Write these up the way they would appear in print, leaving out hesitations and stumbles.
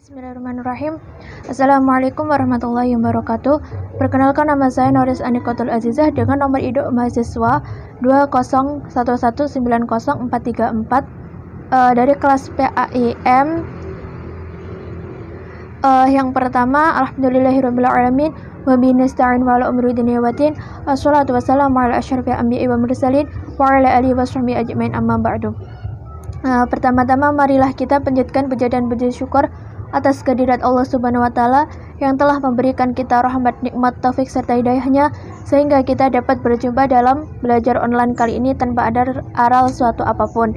Bismillahirrahmanirrahim. Assalamualaikum warahmatullahi wabarakatuh. Perkenalkan, nama saya Noris Anikotul Azizah dengan nomor induk mahasiswa 201190434 dari kelas PAIM. Yang pertama, alhamdulillahirrahmanirrahim. Wa bihi nasta'in wa ala umuri dunya waddin. Wassalatu wassalamu ala asyrafil anbiya'i wal mursalin wa ala alihi washabbihi ajmain, amma ba'du. Pertama-tama marilah kita panjatkan puja dan puji syukur atas kehadirat Allah Subhanahu wa taala yang telah memberikan kita rahmat, nikmat, taufik serta hidayahnya sehingga kita dapat berjumpa dalam belajar online kali ini tanpa ada aral suatu apapun.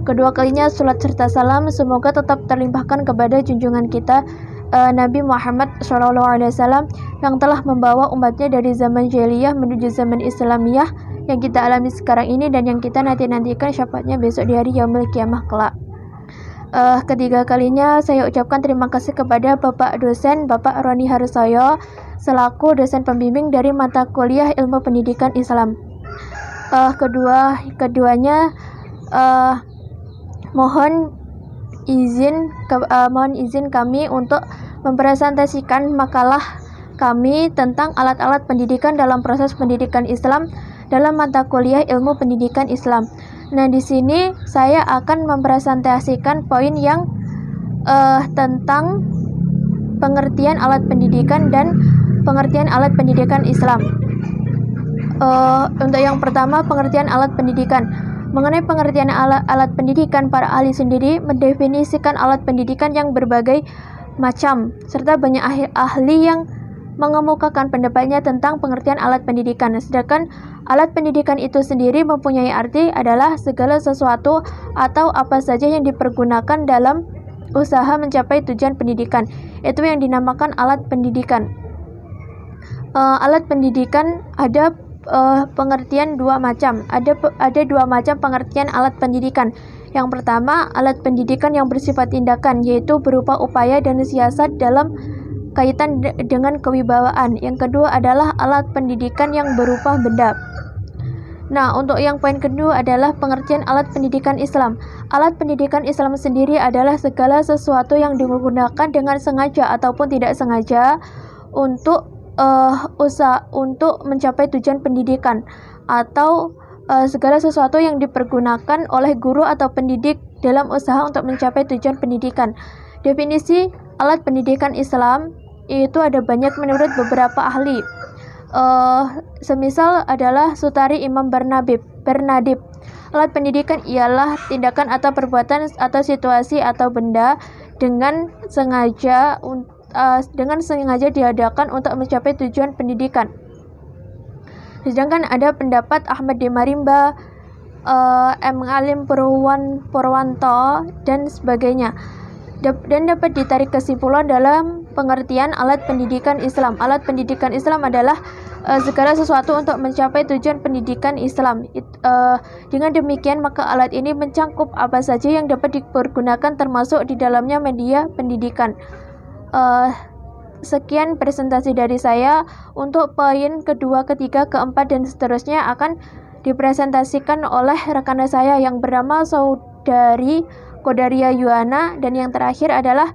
Kedua kalinya salat serta salam semoga tetap terlimpahkan kepada junjungan kita Nabi Muhammad SAW yang telah membawa umatnya dari zaman jahiliyah menuju zaman Islamiyah yang kita alami sekarang ini dan yang kita nantikan syafaatnya besok di hari yaumil kiamah kelak. Ketiga kalinya saya ucapkan terima kasih kepada Bapak dosen Bapak Roni Harsoyo selaku dosen pembimbing dari mata kuliah Ilmu Pendidikan Islam. Keduanya mohon izin kami untuk mempresentasikan makalah kami tentang alat-alat pendidikan dalam proses pendidikan Islam dalam mata kuliah Ilmu Pendidikan Islam. Nah, di sini saya akan mempresentasikan poin yang tentang pengertian alat pendidikan dan pengertian alat pendidikan Islam. Untuk yang pertama, pengertian alat pendidikan. Mengenai pengertian alat pendidikan, para ahli sendiri mendefinisikan alat pendidikan yang berbagai macam, serta banyak ahli yang mengemukakan pendapatnya tentang pengertian alat pendidikan. Sedangkan alat pendidikan itu sendiri mempunyai arti adalah segala sesuatu atau apa saja yang dipergunakan dalam usaha mencapai tujuan pendidikan. Itu yang dinamakan alat pendidikan. Alat pendidikan ada pengertian dua macam. Ada dua macam pengertian alat pendidikan. Yang pertama, alat pendidikan yang bersifat tindakan, yaitu berupa upaya dan siasat dalam kaitan dengan kewibawaan. Yang kedua adalah alat pendidikan yang berupa benda. Nah, untuk yang poin kedua adalah pengertian alat pendidikan Islam. Alat pendidikan Islam sendiri adalah segala sesuatu yang digunakan dengan sengaja ataupun tidak sengaja untuk untuk mencapai tujuan pendidikan, atau segala sesuatu yang dipergunakan oleh guru atau pendidik dalam usaha untuk mencapai tujuan pendidikan. Definisi alat pendidikan Islam itu ada banyak menurut beberapa ahli. Semisal adalah Sutari Imam Bernadib. Alat pendidikan ialah tindakan atau perbuatan atau situasi atau benda dengan sengaja diadakan untuk mencapai tujuan pendidikan. Sedangkan ada pendapat Ahmad D. Marimba, M. Alim Purwanto dan sebagainya. Dan dapat ditarik kesimpulan dalam pengertian alat pendidikan Islam. Alat pendidikan Islam adalah segala sesuatu untuk mencapai tujuan pendidikan Islam. Dengan demikian, maka alat ini mencangkup apa saja yang dapat dipergunakan termasuk di dalamnya media pendidikan. Sekian presentasi dari saya. Untuk poin kedua, ketiga, keempat, dan seterusnya akan dipresentasikan oleh rekan saya yang bernama Saudari Kodaria Yuana, dan yang terakhir adalah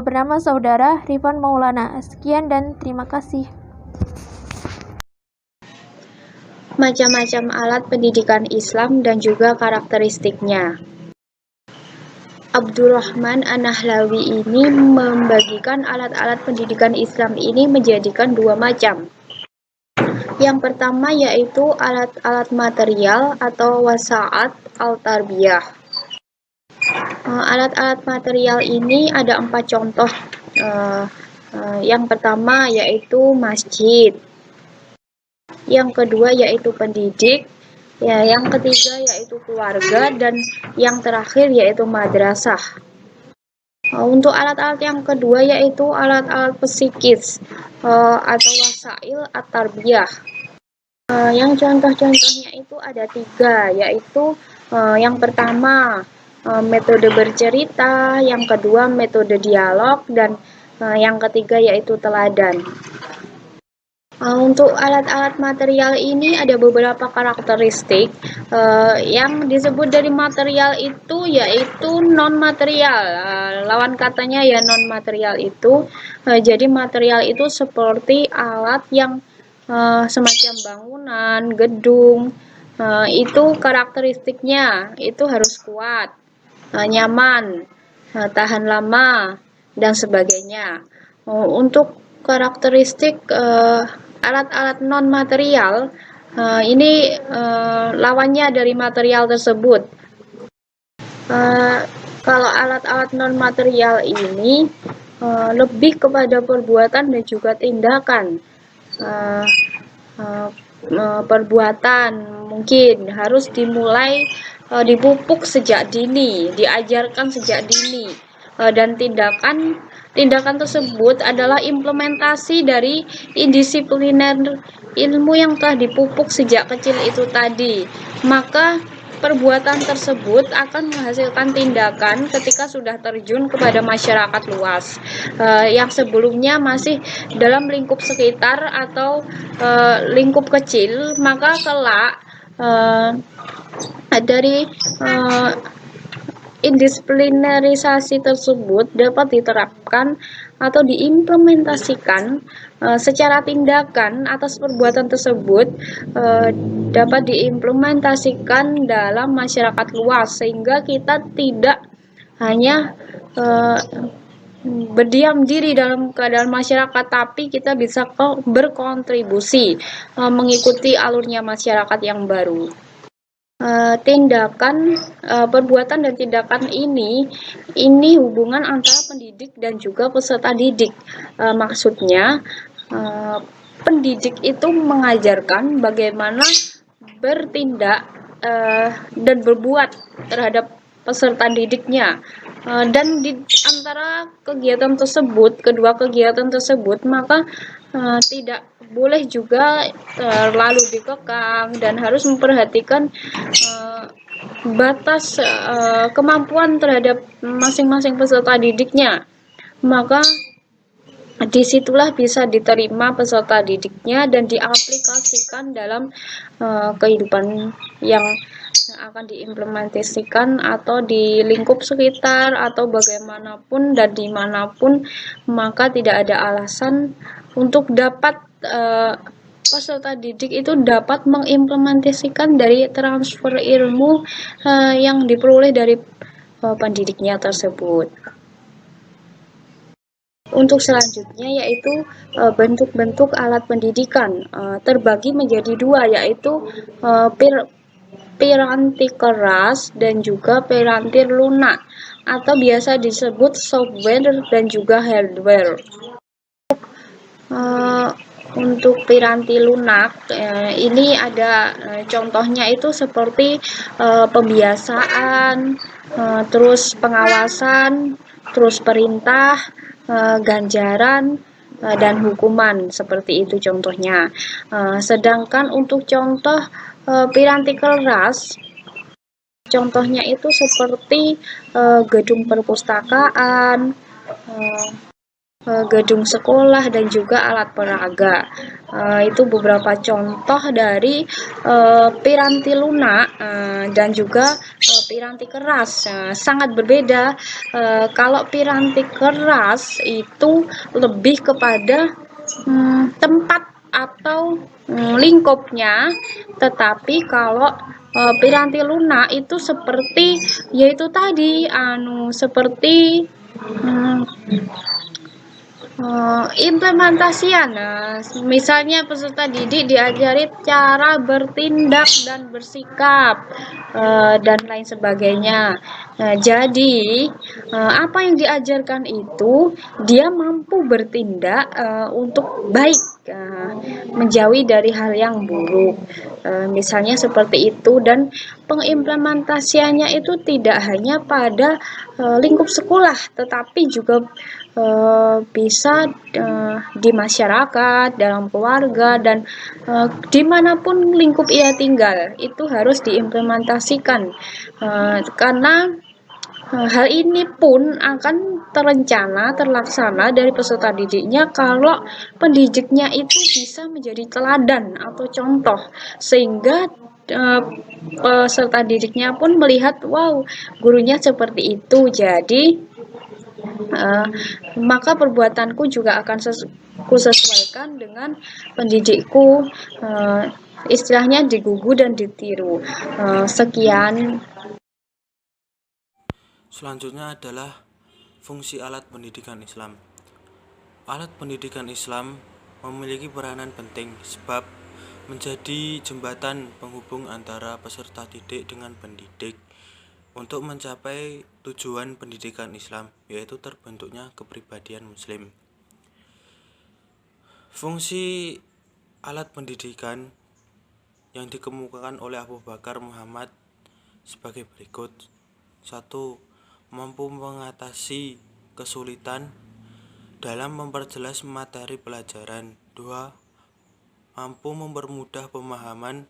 bernama Saudara Rifan Maulana. Sekian dan terima kasih. Macam-macam alat pendidikan Islam dan juga karakteristiknya. Abdurrahman An-Nahlawi ini membagikan alat-alat pendidikan Islam ini menjadikan dua macam. Yang pertama yaitu alat-alat material atau wasa'at al-tarbiyah. Alat-alat material ini ada 4 contoh. Yang pertama yaitu masjid. Yang kedua yaitu pendidik. Yang ketiga yaitu keluarga, dan yang terakhir yaitu madrasah. Untuk alat-alat yang kedua yaitu alat-alat psikis atau wasail at-tarbiyah. Yang contoh-contohnya itu ada 3, yaitu yang pertama metode bercerita, yang kedua metode dialog, dan yang ketiga yaitu teladan. Untuk alat-alat material ini ada beberapa karakteristik yang disebut dari material itu yaitu non material. Lawan katanya ya non material itu. Jadi material itu seperti alat yang semacam bangunan, gedung. Itu karakteristiknya itu harus kuat, nyaman, tahan lama, dan sebagainya. Untuk karakteristik alat-alat non material ini lawannya dari material tersebut. Kalau alat-alat non material ini lebih kepada perbuatan dan juga tindakan. Perbuatan mungkin harus dimulai dipupuk sejak dini, diajarkan sejak dini, dan tindakan tersebut adalah implementasi dari indisipliner ilmu yang telah dipupuk sejak kecil itu tadi. Maka perbuatan tersebut akan menghasilkan tindakan ketika sudah terjun kepada masyarakat luas, yang sebelumnya masih dalam lingkup sekitar atau lingkup kecil, maka kelak dari indisiplinarisasi tersebut dapat diterapkan atau diimplementasikan secara tindakan atas perbuatan tersebut dapat diimplementasikan dalam masyarakat luas, sehingga kita tidak hanya berdiam diri dalam keadaan masyarakat, tapi kita bisa berkontribusi mengikuti alurnya masyarakat yang baru. Tindakan, perbuatan dan tindakan ini hubungan antara pendidik dan juga peserta didik. Maksudnya pendidik itu mengajarkan bagaimana bertindak dan berbuat terhadap peserta didiknya, dan di antara kegiatan tersebut, kedua kegiatan tersebut, maka tidak boleh juga terlalu dikekang dan harus memperhatikan batas kemampuan terhadap masing-masing peserta didiknya. Maka disitulah bisa diterima peserta didiknya dan diaplikasikan dalam kehidupan yang akan diimplementasikan atau di lingkup sekitar atau bagaimanapun dan dimanapun. Maka tidak ada alasan untuk dapat peserta didik itu dapat mengimplementasikan dari transfer ilmu yang diperoleh dari pendidiknya tersebut. Untuk selanjutnya yaitu bentuk-bentuk alat pendidikan, terbagi menjadi dua, yaitu piranti keras dan juga piranti lunak, atau biasa disebut software dan juga hardware. Untuk piranti lunak ini ada contohnya itu seperti pembiasaan, terus pengawasan, terus perintah, ganjaran, dan hukuman, seperti itu contohnya. Sedangkan untuk contoh piranti keras, contohnya itu seperti gedung perpustakaan, gedung sekolah, dan juga alat peraga. Itu beberapa contoh dari piranti lunak dan juga piranti keras. Sangat berbeda. Kalau piranti keras itu lebih kepada tempat atau lingkupnya, tetapi kalau piranti lunak itu seperti yaitu tadi seperti implementasian. Misalnya peserta didik diajari cara bertindak dan bersikap dan lain sebagainya. Jadi apa yang diajarkan itu dia mampu bertindak untuk baik, menjauhi dari hal yang buruk, misalnya seperti itu. Dan pengimplementasiannya itu tidak hanya pada lingkup sekolah, tetapi juga bisa di masyarakat, dalam keluarga, dan dimanapun lingkup ia tinggal itu harus diimplementasikan, karena Hal ini pun akan terencana, terlaksana dari peserta didiknya kalau pendidiknya itu bisa menjadi teladan atau contoh, sehingga peserta didiknya pun melihat, wow, gurunya seperti itu. Jadi uh, maka perbuatanku juga akan kusesuaikan dengan pendidikku, istilahnya digugu dan ditiru. Sekian. Selanjutnya adalah fungsi alat pendidikan Islam. Alat pendidikan Islam memiliki peranan penting sebab menjadi jembatan penghubung antara peserta didik dengan pendidik untuk mencapai tujuan pendidikan Islam, yaitu terbentuknya kepribadian Muslim. Fungsi alat pendidikan yang dikemukakan oleh Abu Bakar Muhammad sebagai berikut. 1. Mampu mengatasi kesulitan dalam memperjelas materi pelajaran. 2. Mampu mempermudah pemahaman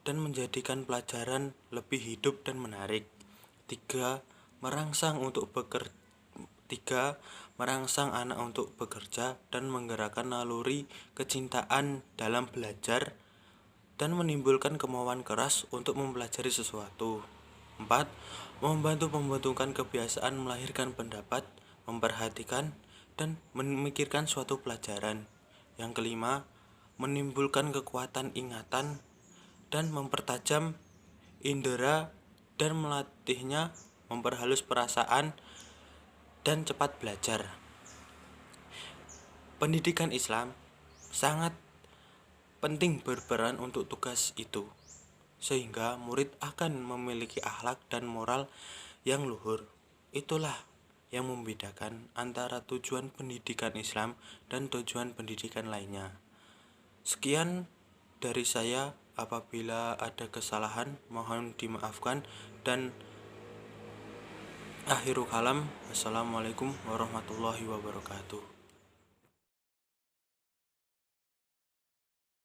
dan menjadikan pelajaran lebih hidup dan menarik. 3. Merangsang anak untuk bekerja dan menggerakkan naluri kecintaan dalam belajar dan menimbulkan kemauan keras untuk mempelajari sesuatu. 4. Membantu pembentukan kebiasaan melahirkan pendapat, memperhatikan, dan memikirkan suatu pelajaran. Yang kelima, menimbulkan kekuatan ingatan dan mempertajam indera dan melatihnya memperhalus perasaan dan cepat belajar. Pendidikan Islam sangat penting berperan untuk tugas itu, sehingga murid akan memiliki akhlak dan moral yang luhur. Itulah yang membedakan antara tujuan pendidikan Islam dan tujuan pendidikan lainnya. Sekian dari saya, apabila ada kesalahan mohon dimaafkan, dan akhirul kalam, assalamualaikum warahmatullahi wabarakatuh.